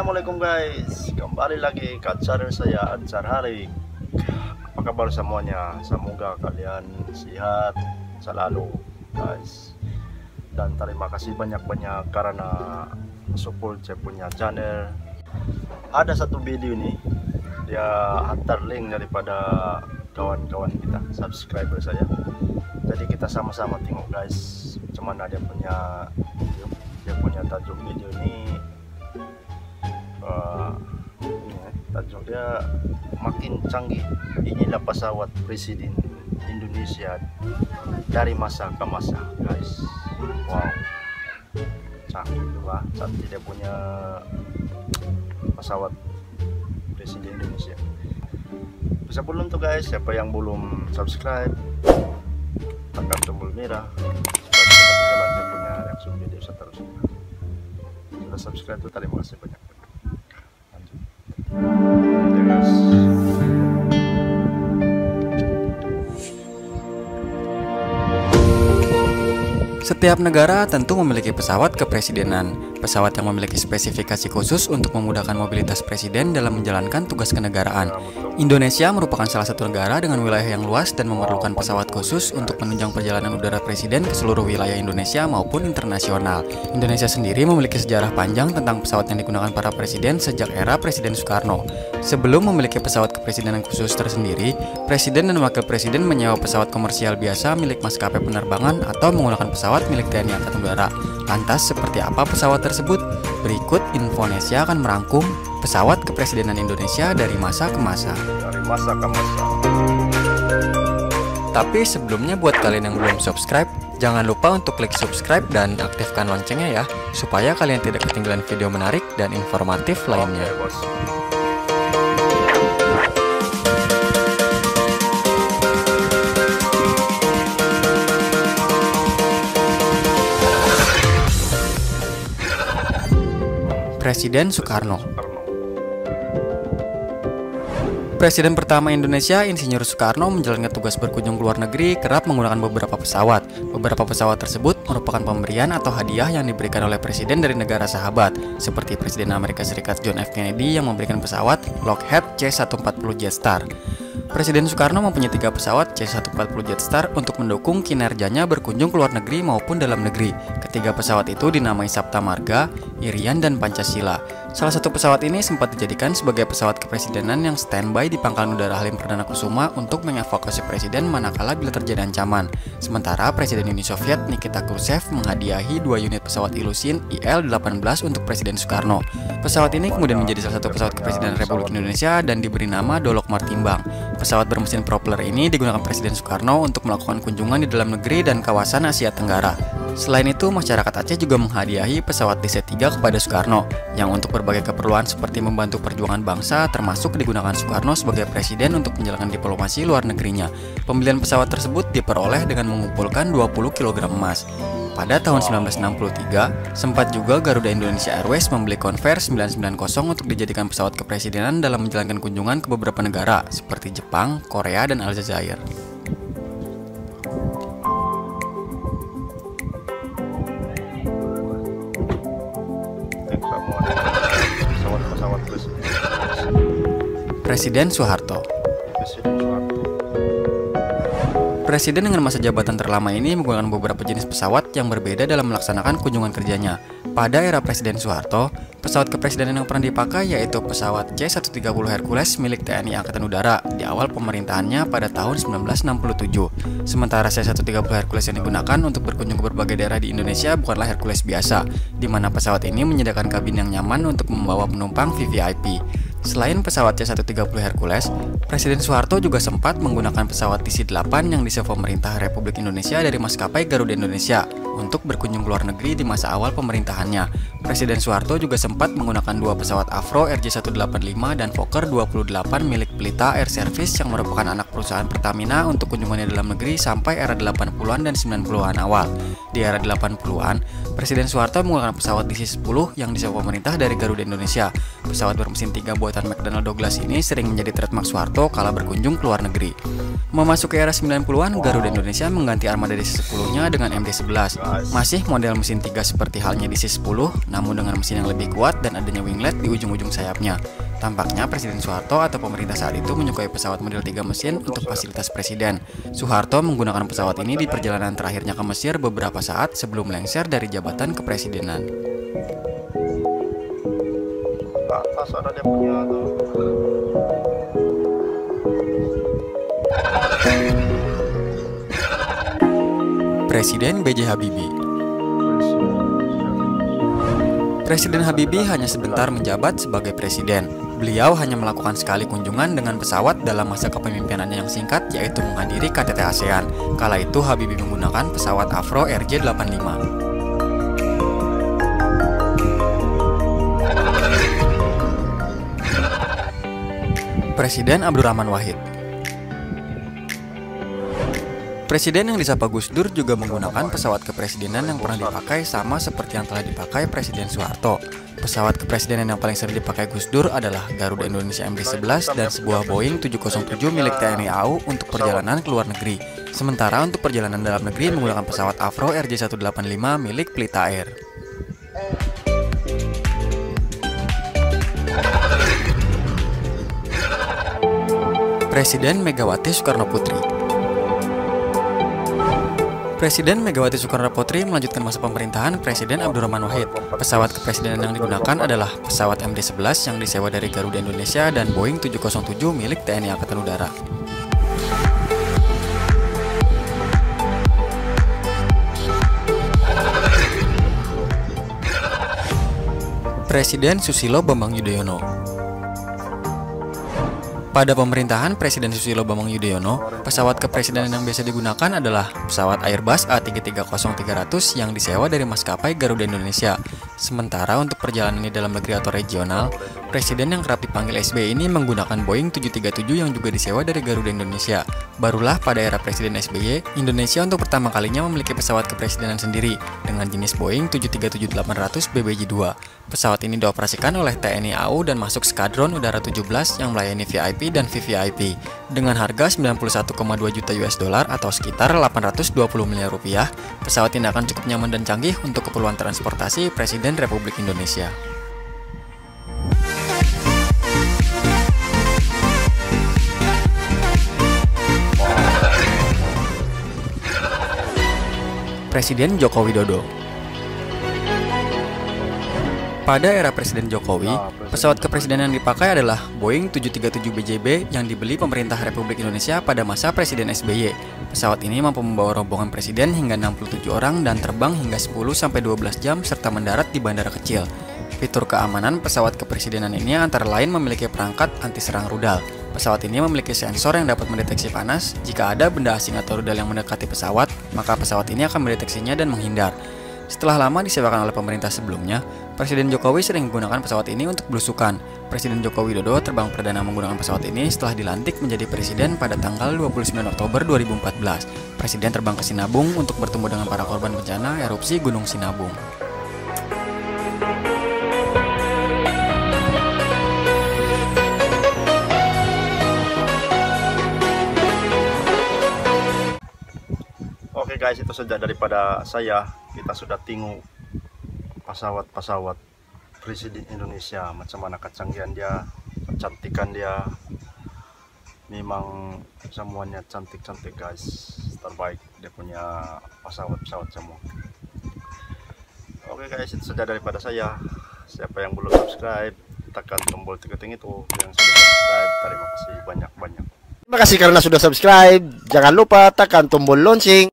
Assalamualaikum guys, kembali lagi ke channel saya Ansar Harik. Apa kabar semuanya? Semoga kalian sehat selalu guys. Dan terima kasih banyak-banyak karena support saya punya channel. Ada satu video nih, dia antar link daripada kawan-kawan kita, subscriber saya. Jadi kita sama-sama tengok guys, cuman dia punya video. Dia punya tajuk video ini, tajuk dia makin canggih. Inilah pesawat Presiden Indonesia dari masa ke masa guys. Wow, canggih juga, cantik dia punya pesawat Presiden Indonesia. Bisa belum tuh guys, siapa yang belum subscribe, tekan tombol merah supaya kita bisa lanjut punya reaksi video seterusnya. Sudah subscribe tuh, terima kasih banyak. Lanjut ya guys. Setiap negara tentu memiliki pesawat kepresidenan, pesawat yang memiliki spesifikasi khusus untuk memudahkan mobilitas presiden dalam menjalankan tugas kenegaraan. Indonesia merupakan salah satu negara dengan wilayah yang luas dan memerlukan pesawat khusus untuk menunjang perjalanan udara presiden ke seluruh wilayah Indonesia maupun internasional. Indonesia sendiri memiliki sejarah panjang tentang pesawat yang digunakan para presiden sejak era Presiden Soekarno. Sebelum memiliki pesawat kepresidenan khusus tersendiri, presiden dan wakil presiden menyewa pesawat komersial biasa milik maskapai penerbangan atau menggunakan pesawat milik TNI Angkatan Udara. Lantas seperti apa pesawat tersebut? Berikut Infonesia akan merangkum pesawat kepresidenan Indonesia dari masa ke masa. Tapi sebelumnya buat kalian yang belum subscribe, jangan lupa untuk klik subscribe dan aktifkan loncengnya ya, supaya kalian tidak ketinggalan video menarik dan informatif lainnya. Presiden Soekarno. Presiden pertama Indonesia, Insinyur Soekarno, menjalankan tugas berkunjung ke luar negeri kerap menggunakan beberapa pesawat. Beberapa pesawat tersebut merupakan pemberian atau hadiah yang diberikan oleh presiden dari negara sahabat, seperti Presiden Amerika Serikat John F. Kennedy yang memberikan pesawat Lockheed C-140 Jetstar. Presiden Soekarno mempunyai 3 pesawat C-140 Jetstar untuk mendukung kinerjanya berkunjung ke luar negeri maupun dalam negeri. Ketiga pesawat itu dinamai Sapta Marga, Irian, dan Pancasila. Salah satu pesawat ini sempat dijadikan sebagai pesawat kepresidenan yang standby di Pangkalan Udara Halim Perdana Kusuma untuk mengevakuasi presiden manakala bila terjadi ancaman. Sementara Presiden Uni Soviet Nikita Khrushchev menghadiahi 2 unit pesawat Ilyushin IL-18 untuk Presiden Soekarno. Pesawat ini kemudian menjadi salah satu pesawat kepresidenan Republik Indonesia dan diberi nama Dolok Martimbang. Pesawat bermesin propeller ini digunakan Presiden Soekarno untuk melakukan kunjungan di dalam negeri dan kawasan Asia Tenggara. Selain itu, masyarakat Aceh juga menghadiahi pesawat DC-3 kepada Soekarno, yang untuk berbagai keperluan seperti membantu perjuangan bangsa, termasuk digunakan Soekarno sebagai presiden untuk menjalankan diplomasi luar negerinya. Pembelian pesawat tersebut diperoleh dengan mengumpulkan 20 kg emas. Pada tahun 1963, sempat juga Garuda Indonesia Airways membeli Convair 990 untuk dijadikan pesawat kepresidenan dalam menjalankan kunjungan ke beberapa negara seperti Jepang, Korea, dan Aljazair. Presiden Soeharto. Presiden dengan masa jabatan terlama ini menggunakan beberapa jenis pesawat yang berbeda dalam melaksanakan kunjungan kerjanya. Pada era Presiden Soeharto, pesawat kepresidenan yang pernah dipakai yaitu pesawat C-130 Hercules milik TNI Angkatan Udara di awal pemerintahannya pada tahun 1967. Sementara C-130 Hercules yang digunakan untuk berkunjung ke berbagai daerah di Indonesia bukanlah Hercules biasa, di mana pesawat ini menyediakan kabin yang nyaman untuk membawa penumpang VVIP. Selain pesawat C-130 Hercules, Presiden Soeharto juga sempat menggunakan pesawat DC-8 yang disewa pemerintah Republik Indonesia dari maskapai Garuda Indonesia untuk berkunjung ke luar negeri di masa awal pemerintahannya. Presiden Soeharto juga sempat menggunakan 2 pesawat Avro RJ-185 dan Fokker 28 milik Pelita Air Service yang merupakan anak perusahaan Pertamina untuk kunjungannya dalam negeri sampai era 80-an dan 90-an awal. Di era 80-an, Presiden Soeharto menggunakan pesawat DC-10 yang disewa pemerintah dari Garuda Indonesia. Pesawat bermesin 3 buah buatan McDonnell Douglas ini sering menjadi trademark Soeharto kala berkunjung ke luar negeri. Memasuki era 90-an, Garuda Indonesia mengganti armada DC-10-nya dengan MD-11. Masih model mesin 3 seperti halnya DC-10, namun dengan mesin yang lebih kuat dan adanya winglet di ujung-ujung sayapnya. Tampaknya Presiden Soeharto atau pemerintah saat itu menyukai pesawat model 3 mesin untuk fasilitas presiden. Soeharto menggunakan pesawat ini di perjalanan terakhirnya ke Mesir beberapa saat sebelum lengser dari jabatan kepresidenan. Atas ada dia punya tuh. Presiden B.J. Habibie. Presiden Habibie hanya sebentar menjabat sebagai presiden. Beliau hanya melakukan sekali kunjungan dengan pesawat dalam masa kepemimpinannya yang singkat, yaitu menghadiri KTT ASEAN. Kala itu Habibie menggunakan pesawat Avro RJ85. Presiden Abdurrahman Wahid. Presiden yang disapa Gus Dur juga menggunakan pesawat kepresidenan yang pernah dipakai sama seperti yang telah dipakai Presiden Soeharto. Pesawat kepresidenan yang paling sering dipakai Gus Dur adalah Garuda Indonesia MD-11 dan sebuah Boeing 707 milik TNI AU untuk perjalanan ke luar negeri. Sementara untuk perjalanan dalam negeri menggunakan pesawat Avro RJ185 milik Pelita Air. Presiden Megawati Soekarno Putri. Presiden Megawati Soekarno Putri melanjutkan masa pemerintahan Presiden Abdurrahman Wahid. Pesawat kepresidenan yang digunakan adalah pesawat MD-11 yang disewa dari Garuda Indonesia dan Boeing 707 milik TNI Angkatan Udara. Presiden Susilo Bambang Yudhoyono. Pada pemerintahan Presiden Susilo Bambang Yudhoyono, pesawat kepresidenan yang biasa digunakan adalah pesawat Airbus A330-300 yang disewa dari maskapai Garuda Indonesia. Sementara untuk perjalanan di dalam negeri atau regional, Presiden yang kerap dipanggil SBY ini menggunakan Boeing 737 yang juga disewa dari Garuda Indonesia. Barulah pada era Presiden SBY, Indonesia untuk pertama kalinya memiliki pesawat kepresidenan sendiri dengan jenis Boeing 737-800 BBJ-2. Pesawat ini dioperasikan oleh TNI AU dan masuk Skadron Udara 17 yang melayani VIP dan VVIP. Dengan harga 91,2 juta US dollar atau sekitar 820 miliar rupiah, pesawat ini akan cukup nyaman dan canggih untuk keperluan transportasi Presiden Republik Indonesia. Presiden Joko Widodo. Pada era Presiden Jokowi, pesawat kepresidenan yang dipakai adalah Boeing 737 BJB yang dibeli pemerintah Republik Indonesia pada masa Presiden SBY. Pesawat ini mampu membawa rombongan presiden hingga 67 orang dan terbang hingga 10-12 jam serta mendarat di bandara kecil. Fitur keamanan pesawat kepresidenan ini antara lain memiliki perangkat anti-serang rudal. Pesawat ini memiliki sensor yang dapat mendeteksi panas. Jika ada benda asing atau rudal yang mendekati pesawat, maka pesawat ini akan mendeteksinya dan menghindar. Setelah lama disewakan oleh pemerintah sebelumnya, Presiden Jokowi sering menggunakan pesawat ini untuk belusukan. Presiden Joko Widodo terbang perdana menggunakan pesawat ini setelah dilantik menjadi presiden pada tanggal 29 Oktober 2014. Presiden terbang ke Sinabung untuk bertemu dengan para korban bencana erupsi Gunung Sinabung. Oke guys, itu saja daripada saya. Kita sudah tengok pesawat-pesawat Presiden Indonesia, macam mana kecanggihan dia, kecantikan dia. Memang semuanya cantik-cantik guys, terbaik dia punya pesawat-pesawat semua. Oke guys, itu saja daripada saya. Siapa yang belum subscribe, tekan tombol tiketing itu. Yang sudah subscribe, terima kasih banyak-banyak. Terima kasih karena sudah subscribe. Jangan lupa tekan tombol lonceng.